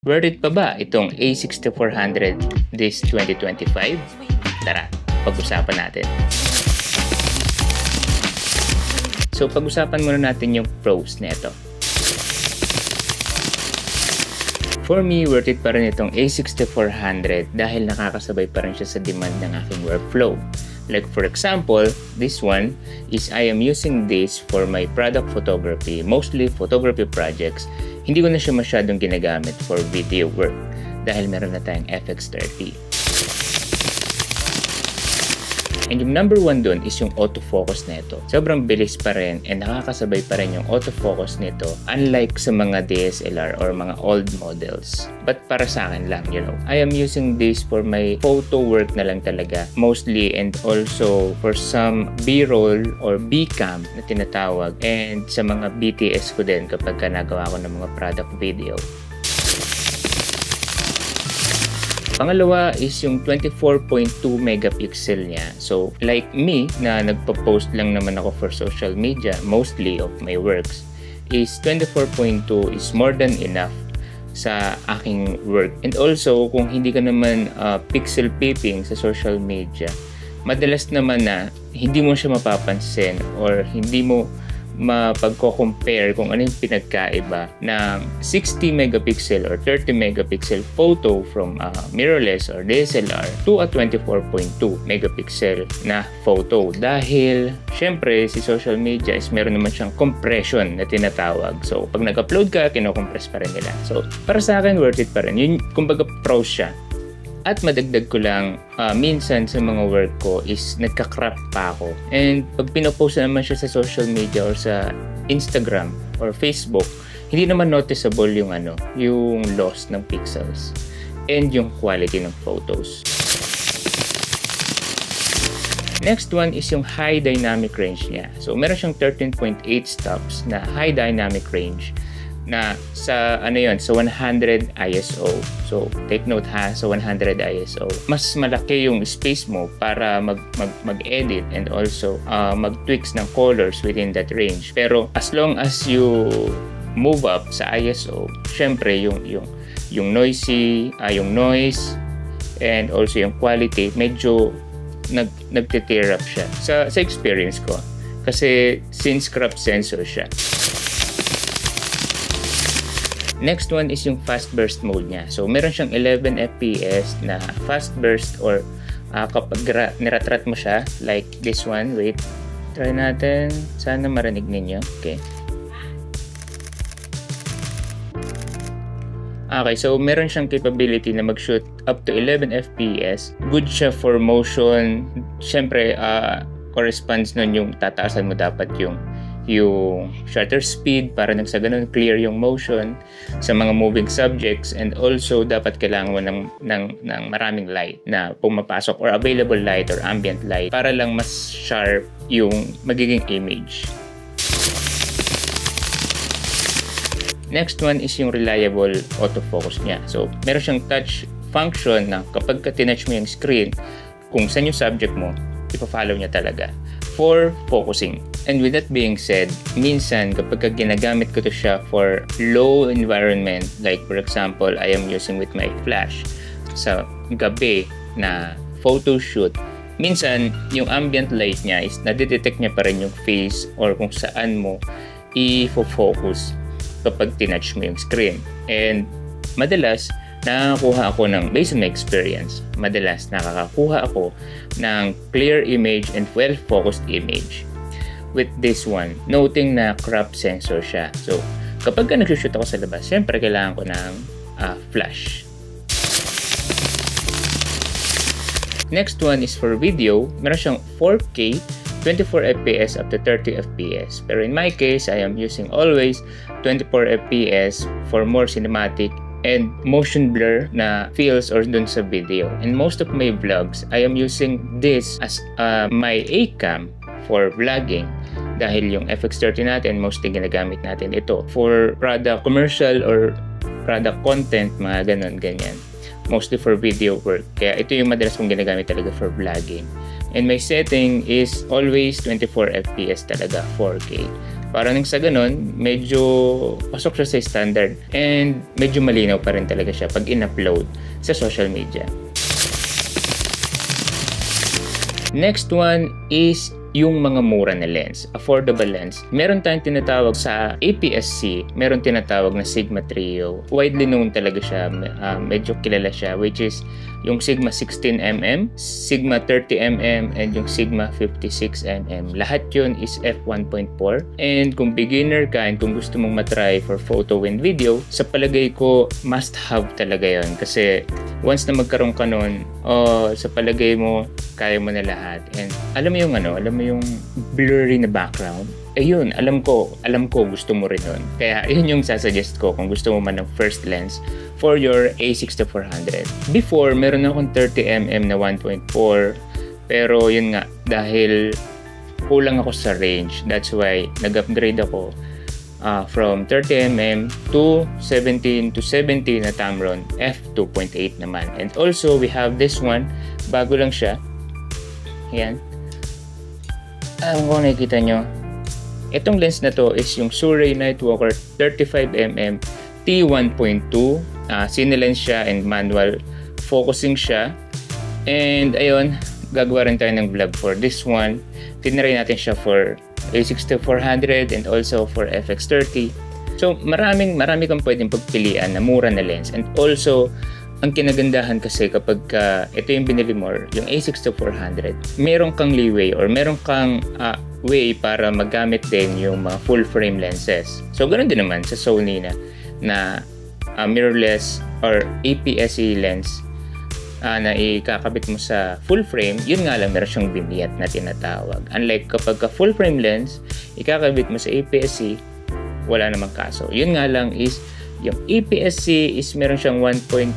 Worth it pa ba itong A6400 this 2025? Tara, pag-usapan natin. So, pag-usapan muna natin yung pros nito. For me, worth it pa rin itong A6400 dahil nakakasabay pa rin siya sa demand ng aking workflow. Like for example, this one is I am using this for my product photography, mostly photography projects. Hindi ko na siya masyadong ginagamit for video work dahil meron na tayong FX30. And yung number one dun is yung autofocus nito. Sobrang bilis pa rin and nakakasabay pa rin yung autofocus nito unlike sa mga DSLR or mga old models. But para sa akin lang, I am using this for my photo work na lang talaga mostly, and also for some B-roll or B-cam na tinatawag, and sa mga BTS ko din kapag nagawa ko ng mga product video. Pangalawa is yung 24.2 megapixel niya. So, like me, na nagpo-post lang naman ako for social media, mostly of my works, is 24.2 is more than enough sa aking work. And also, kung hindi ka naman pixel peeping sa social media, madalas naman na hindi mo siya mapapansin or hindi mo mapagko-compare kung ano yung pinagkaiba ng 60 megapixel or 30 megapixel photo from mirrorless or DSLR to a 24.2 megapixel na photo. Dahil syempre si social media is meron naman siyang compression na tinatawag. So pag nag-upload ka, kinocompress pa rin nila. So para sa akin, worth it pa rin. Yun, kumbaga pros siya. At madagdag ko lang, minsan sa mga work ko is nagka-crop pa ako. And pag pinopost naman siya sa social media or sa Instagram or Facebook, hindi naman noticeable yung loss ng pixels and yung quality ng photos. Next one is yung high dynamic range niya. So meron siyang 13.8 stops na high dynamic range na sa sa 100 ISO. So take note ha, sa 100 ISO mas malaki yung space mo para mag-edit and also mag-tweaks ng colors within that range. Pero as long as you move up sa ISO, syempre yung noisy, yung noise and also yung quality medyo nagte-tear up siya sa experience ko kasi since crop sensor siya. Next one is yung fast burst mode niya. So meron siyang 11 FPS na fast burst, or kapag niratrat mo siya like this one. Wait, try natin. Sana marinig ninyo. Okay. Okay, so meron siyang capability na mag-shoot up to 11 FPS. Good siya for motion. Siyempre, corresponds nun yung tataasan mo dapat yung shutter speed para nang sa ganun clear yung motion sa mga moving subjects, and also dapat kailangan mo ng maraming light na pumapasok or available light or ambient light para lang mas sharp yung magiging image. Next one is yung reliable autofocus niya. So meron siyang touch function na kapag tinouch mo yung screen, kung saan yung subject mo, ipa-follow niya talaga for focusing. And with that being said, minsan kapag ginagamit ko to siya for low environment, like for example, I am using with my flash sa gabi na photo shoot, minsan yung ambient light niya is nadidetect niya pa rin yung face or kung saan mo i-focus kapag tinouch mo yung screen. And madalas nakakakuha ako based on my experience, madalas nakakakuha ako ng clear image and well-focused image with this one, noting na crop sensor siya. So kapag nag-shoot ako sa labas, syempre kailangan ko ng flash. Next one is for video. Meron siyang 4K 24 FPS up to 30 FPS. Pero in my case, I am using always 24 FPS for more cinematic and motion blur na feels or dun sa video. In most of my vlogs, I am using this as my A-cam for vlogging dahil yung FX30 natin, mostly ginagamit natin ito for product commercial or product content, mga ganyan. Mostly for video work. Kaya ito yung madalas kong ginagamit talaga for vlogging. And my setting is always 24 FPS talaga, 4K. Para nang sa ganun, medyo pasok siya sa standard and medyo malinaw pa rin talaga siya pag in-upload sa social media. Next one is yung mga mura na lens, affordable lens. Meron tayong tinatawag sa APS-C, meron tinatawag na Sigma Trio. Widely known talaga siya, medyo kilala siya, which is yung Sigma 16mm, Sigma 30mm, and yung Sigma 56mm. Lahat yun is f1.4. And kung beginner ka and kung gusto mong matry for photo and video, sa palagay ko, must have talaga yun. Kasi once na magkaroon ka nun, sa palagay mo, kaya mo na lahat. And alam mo yung blurry na background. Ayun, alam ko gusto mo rin nun. Kaya yun yung sasuggest ko kung gusto mo man ng first lens for your A6400. Before, meron akong 30mm na 1.4, pero yun nga, dahil kulang ako sa range, that's why nag-upgrade ako from 30mm to 17 na Tamron f2.8 naman. And also, we have this one, bago lang siya. Ayan. Kung nakikita nyo, itong lens na to is yung Sirui Nightwalker 35mm T1.2. Cinelens siya and manual focusing siya. And ayun, gagawa rin tayo ng vlog for this one. Tinry natin siya for A6400 and also for FX30. So marami kang pwedeng pagpilian na mura na lens. And also, ang kinagandahan kasi kapag ito yung binili mo, yung A6400, meron kang leeway or meron kang way para magamit din yung mga full frame lenses. So ganoon din naman sa Sony na mirrorless or APS-C lens na ikakabit mo sa full frame. Yun nga lang, meron siyang vignette na tinatawag. Unlike kapag full frame lens, ikakabit mo sa APS-C, wala namang kaso. Yun nga lang is yung APS-C is meron siyang 1.5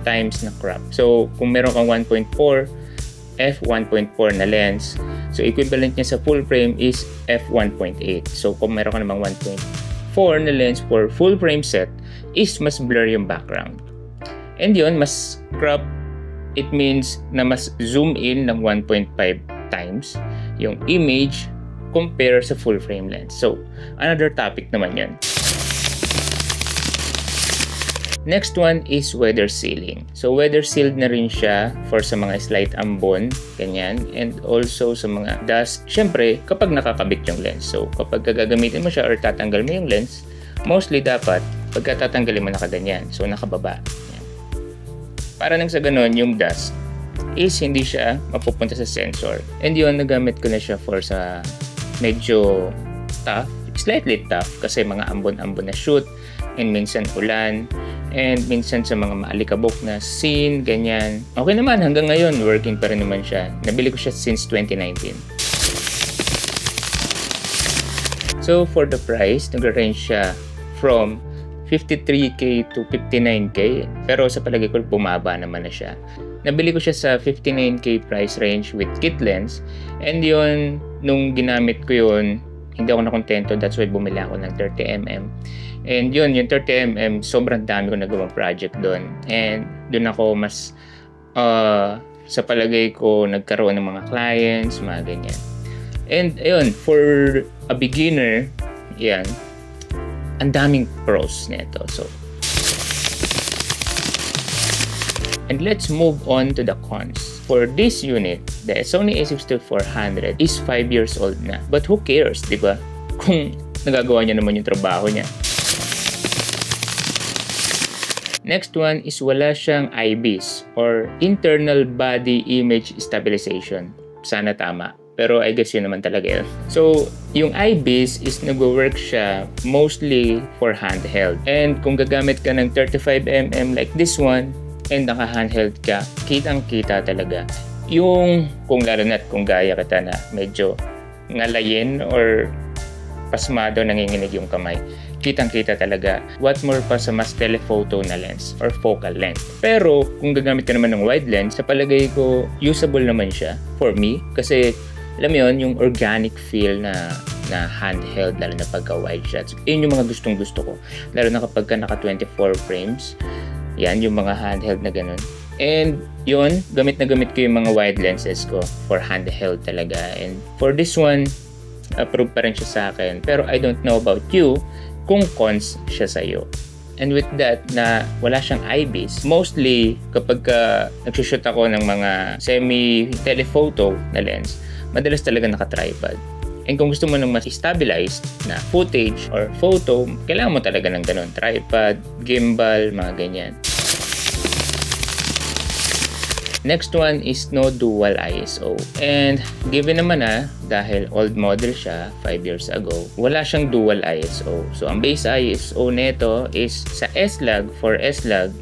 times na crop. So, kung meron kang 1.4, f1.4 na lens, so equivalent niya sa full frame is f1.8. So, kung meron ka namang 1.4 na lens for full frame set, is mas blur yung background. And yun, mas crop, it means na mas zoom in ng 1.5 times yung image compare sa full frame lens. So, another topic naman yun. Next one is weather sealing. So weather sealed na rin siya for sa mga slight ambon, ganyan, and also sa mga dust. Syempre, kapag nakakabit yung lens. So kapag gagamitin mo siya or tatanggal mo yung lens, mostly dapat pagka tatanggalin mo nakaganyan. So nakababa. Yan. Para nang sa ganun, yung dust is hindi siya mapupunta sa sensor. And yun, nagamit ko na siya for sa medyo tough, slightly tough kasi mga ambon-ambon na shoot and minsan ulan. And minsan sa mga maalikabok na scene, ganyan. Okay naman, hanggang ngayon, working pa rin naman siya. Nabili ko siya since 2019. So, for the price, nag-range siya from 53K to 59K. Pero sa palagay ko, bumaba naman na siya. Nabili ko siya sa 59K price range with kit lens. And yun, nung ginamit ko yun, hindi ako nakontento. That's why bumili ako ng 30mm. And yun, yung 30mm, sobrang dami ko nagawang project doon. And doon ako mas, sa palagay ko, nagkaroon ng mga clients, mga ganyan. And ayun, for a beginner, yan, ang daming pros nito. So, and let's move on to the cons. For this unit, the Sony A6400 is 5 years old na. But who cares, di ba? Kung nagagawa niya naman yung trabaho niya. Next one is wala siyang IBIS or Internal Body Image Stabilization. Sana tama. Pero I guess yun naman talaga yun. So, yung IBIS is nag-work siya mostly for handheld. And kung gagamit ka ng 35mm like this one and naka-handheld ka, kitang-kita talaga. Yung kung lalo na't kung gaya kita na medyo ngalayin or pasmado nanginginig yung kamay, kitang-kita talaga. What more pa sa mas telephoto na lens or focal length. Pero kung gagamit ka naman ng wide lens, sa palagay ko, usable naman siya for me. Kasi alam mo yun, yung organic feel na handheld, lalo na pagka wide shots. Yun yung mga gustong-gusto ko. Lalo na kapag ka naka 24 frames. Yan, yung mga handheld na ganun. And yun, gamit na gamit ko yung mga wide lenses ko for handheld talaga. And for this one, approve pa rin siya sa akin. Pero I don't know about you kung cons siya sa'yo. And with that, na wala siyang IBIS, mostly kapag nagsushoot ako ng mga semi-telephoto na lens, madalas talaga naka-tripod. And kung gusto mo ng mas stabilized na footage or photo, kailangan mo talaga ng ganun. Tripod, gimbal, mga ganyan. Next one is no dual ISO. And given naman dahil old model siya, 5 years ago, wala siyang dual ISO. So ang base ISO nito is sa S-Log, for S-Log,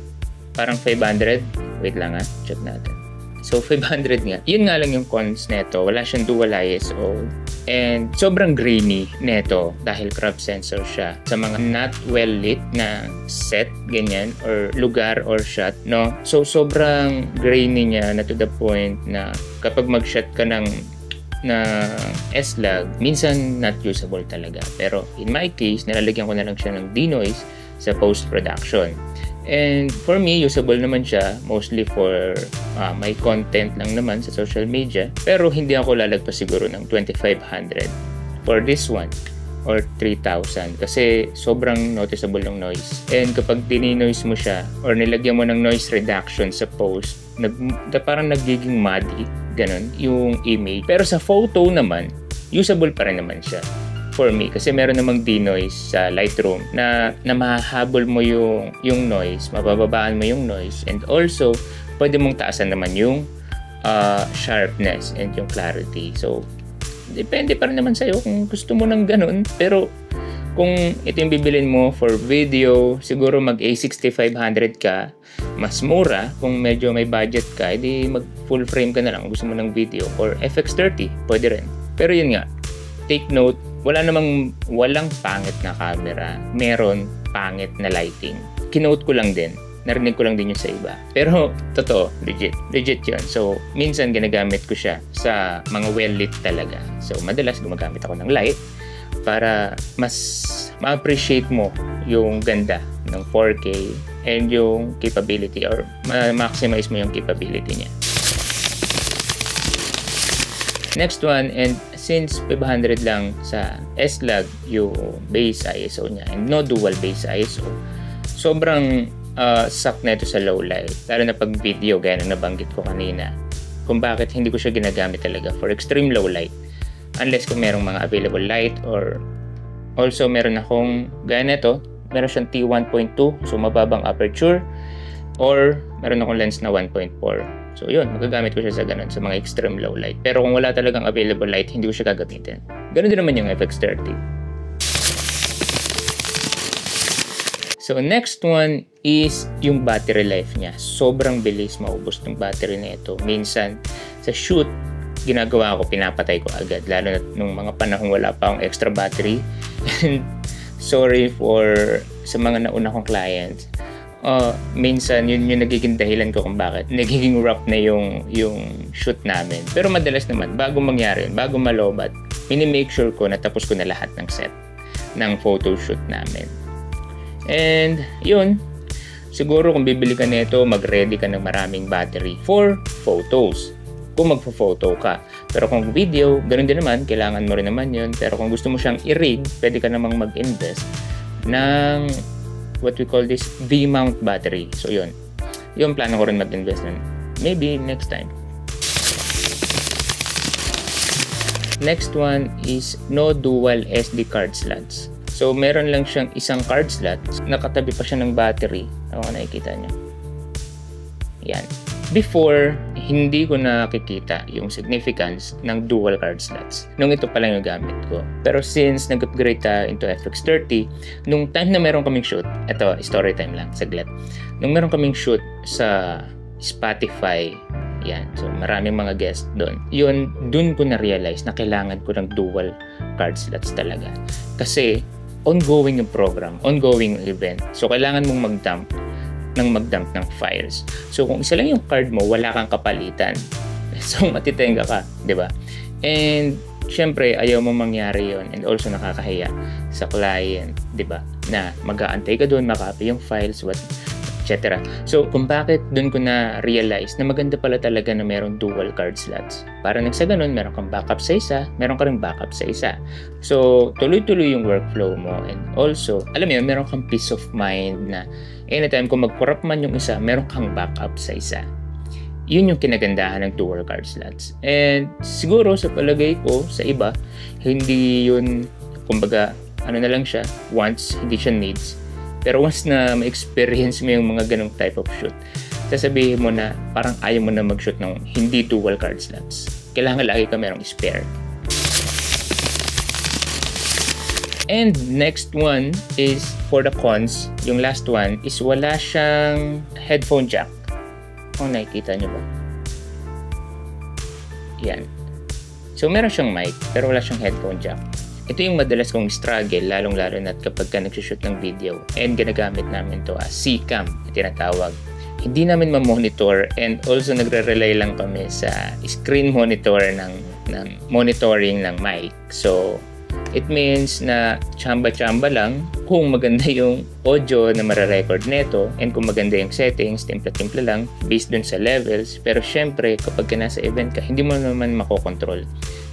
parang 500. Wait lang check natin. So 500 nga. Yun nga lang yung cons neto. Wala siyang dual ISO. And sobrang grainy neto dahil crop sensor siya. Sa mga not well lit na set, ganyan, or lugar or shot, no? So sobrang grainy niya na to the point na kapag mag-shot ka ng S-Log, minsan not usable talaga. Pero in my case, nilalagyan ko na lang siya ng denoise sa post-production. And for me, usable naman siya mostly for my content lang naman sa social media. Pero hindi ako lalagpas siguro ng 2,500 for this one or 3,000 kasi sobrang noticeable ng noise. And kapag dininoise mo siya or nilagyan mo ng noise reduction sa post, parang nagiging muddy, ganun, yung image. Pero sa photo naman, usable pa rin naman siya. For me, kasi meron namang denoise sa Lightroom na mahahabol mo yung noise, mabababaan mo yung noise, and also pwede mong taasan naman yung sharpness and yung clarity. So depende pa rin naman sa'yo kung gusto mo ng ganun. Pero kung ito yung bibilin mo for video, siguro mag A6500 ka, mas mura. Kung medyo may budget ka, edi mag full frame ka na lang kung gusto mo ng video, or FX30 pwede rin. Pero yun nga, take note, walang pangit na camera, meron pangit na lighting. Kinote ko lang din, narinig ko lang din yung sa iba. Pero totoo, legit yun. So minsan ginagamit ko siya sa mga well lit talaga. So madalas gumagamit ako ng light para mas ma-appreciate mo yung ganda ng 4K and yung capability, or ma-maximize mo yung capability niya. Next one, and since 500 lang sa S-Log yung base ISO niya and no dual base ISO, sobrang suck na ito sa low light. Lalo na pag video, gaya na nabanggit ko kanina. Kung bakit hindi ko siya ginagamit talaga for extreme low light. Unless kung merong mga available light, or also meron akong, gaya nito, meron siyang T1.2, so mababang aperture, or meron akong lens na 1.4. So yun, magagamit ko siya sa ganun, sa mga extreme low light. Pero kung wala talagang available light, hindi ko siya gagamitin. Ganun din naman yung FX30. So next one is yung battery life niya. Sobrang bilis maubos ng battery nito. Minsan sa shoot, ginagawa ko, pinapatay ko agad. Lalo na nung mga panahong wala pa akong extra battery. And sorry sa mga nauna kong clients. Minsan yun yung nagiging dahilan ko kung bakit nagiging rough na yung shoot namin. Pero madalas naman, bago mangyari yun, bago malobat, mini-make sure ko na tapos ko na lahat ng set ng photo shoot namin. And yun, siguro kung bibili ka nito, mag-ready ka ng maraming battery for photos kung magpo-photo ka. Pero kung video, ganun din naman, kailangan mo rin naman yun. Pero kung gusto mo siyang i-rig, pwede ka namang mag-invest ng what we call this V-mount battery. So yun, yung plano ko rin mag-invest nun. Maybe next time. Next one is no dual SD card slots. So meron lang siyang isang card slot, nakatabi pa siya ng battery. Ako nakikita nyo. Yan. Before, hindi ko nakikita yung significance ng dual card slots nung ito pa lang yung gamit ko. Pero since nag-upgrade tayo into FX30, nung time na meron kaming shoot, ito, story time lang, saglit. Nung meron kaming shoot sa Spotify, yan, so maraming mga guests doon. Dun ko na-realize na kailangan ko ng dual card slots talaga. Kasi ongoing yung program, ongoing yung event. So kailangan mong mag-dump ng files. So kung isa lang yung card mo, wala kang kapalitan. So matitenga ka, 'di ba? And syempre ayaw mo mangyari 'yon, and also nakakahiya sa client, 'di ba? Na mag-aantay ka doon, makapi yung files, etc. So, kung bakit doon ko na-realize na maganda pala talaga na merong dual card slots. Para nang sa ganun, meron kang backup sa isa, meron ka ring backup sa isa. So, tuloy-tuloy yung workflow mo. And also, alam mo yun, meron kang peace of mind na anytime kung mag-corrupt man yung isa, meron kang backup sa isa. Yun yung kinagandahan ng dual card slots. And siguro sa palagay ko, sa iba, hindi yun, kumbaga, ano na lang siya, wants, hindi siya needs. Pero once na ma-experience mo yung mga ganong type of shoot, sasabihin mo na parang ayaw mo na mag-shoot ng hindi dual card slots. Kailangan lagi ka merong spare. And next one is for the cons. Yung last one is wala siyang headphone jack. Kung nakikita nyo ba? Yan. So meron siyang mic pero wala siyang headphone jack. Ito yung madalas kong struggle, lalong-lalo na kapag ka nagsushoot ng video. And ginagamit namin to as C-cam na tinatawag. Hindi namin ma-monitor and also nagre-rely lang kami sa screen monitor ng monitoring ng mic. So, it means na tsamba-tsamba lang kung maganda yung audio na mararecord neto and kung maganda yung settings, timpla-timpla lang based dun sa levels. Pero syempre, kapag ka nasa event ka, hindi mo naman makokontrol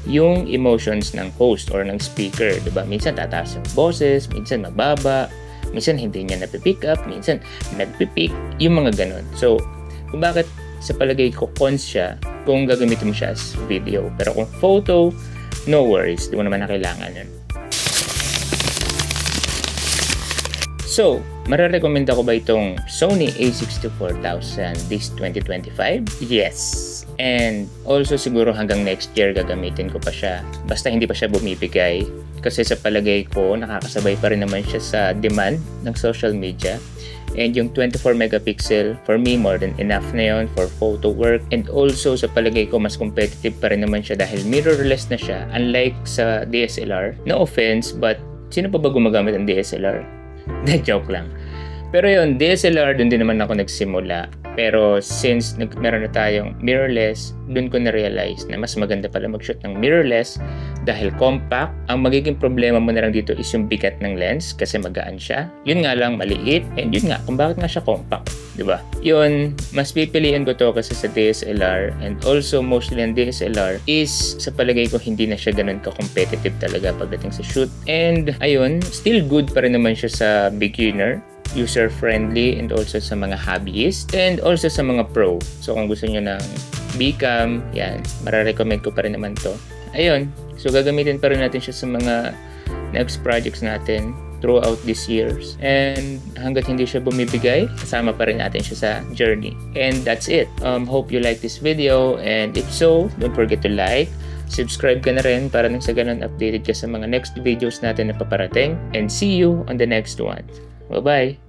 yung emotions ng host or ng speaker, diba? Minsan tataas yung boses, minsan mababa, minsan hindi niya napipick up, minsan nagpipick, yung mga ganun. So, kung bakit sa palagay ko cons siya kung gagamitin mo siya as video. Pero kung photo, no worries, di mo naman na kailangan yun. So, mararekomenda ko ba itong Sony a640000 this 2025? Yes! And also siguro hanggang next year gagamitin ko pa siya. Basta hindi pa siya bumibigay. Kasi sa palagay ko, nakakasabay pa rin naman siya sa demand ng social media. And yung 24 megapixel, for me, more than enough na yun for photo work. And also sa palagay ko, mas competitive pa rin naman siya dahil mirrorless na siya. Unlike sa DSLR. No offense, but sino pa ba gumagamit ng DSLR? Joke lang. Pero yun, DSLR, dun din naman ako nagsimula. Pero since meron na tayong mirrorless, dun ko na-realize na mas maganda pala mag-shoot ng mirrorless dahil compact. Ang magiging problema mo na lang dito is yung bigat ng lens kasi magaan siya. Yun nga lang, maliit. And yun nga, kung bakit nga siya compact. Diba? Yun, mas pipiliin ko to kasi sa DSLR and also mostly ang DSLR is sa palagay ko hindi na siya ganun ka-competitive talaga pagdating sa shoot. And ayun, still good pa rin naman siya sa beginner, user-friendly, and also sa mga hobbyist, and also sa mga pro. So kung gusto nyo ng B-cam, yan, mararecommend ko pa rin naman to. Ayun, so gagamitin pa rin natin siya sa mga next projects natin throughout these years. And hanggat hindi siya bumibigay, kasama pa rin natin siya sa journey. And that's it. Hope you like this video, and if so, don't forget to like, subscribe ka na rin para nang sa ganun updated ka sa mga next videos natin na paparating. And see you on the next one. Bye-bye!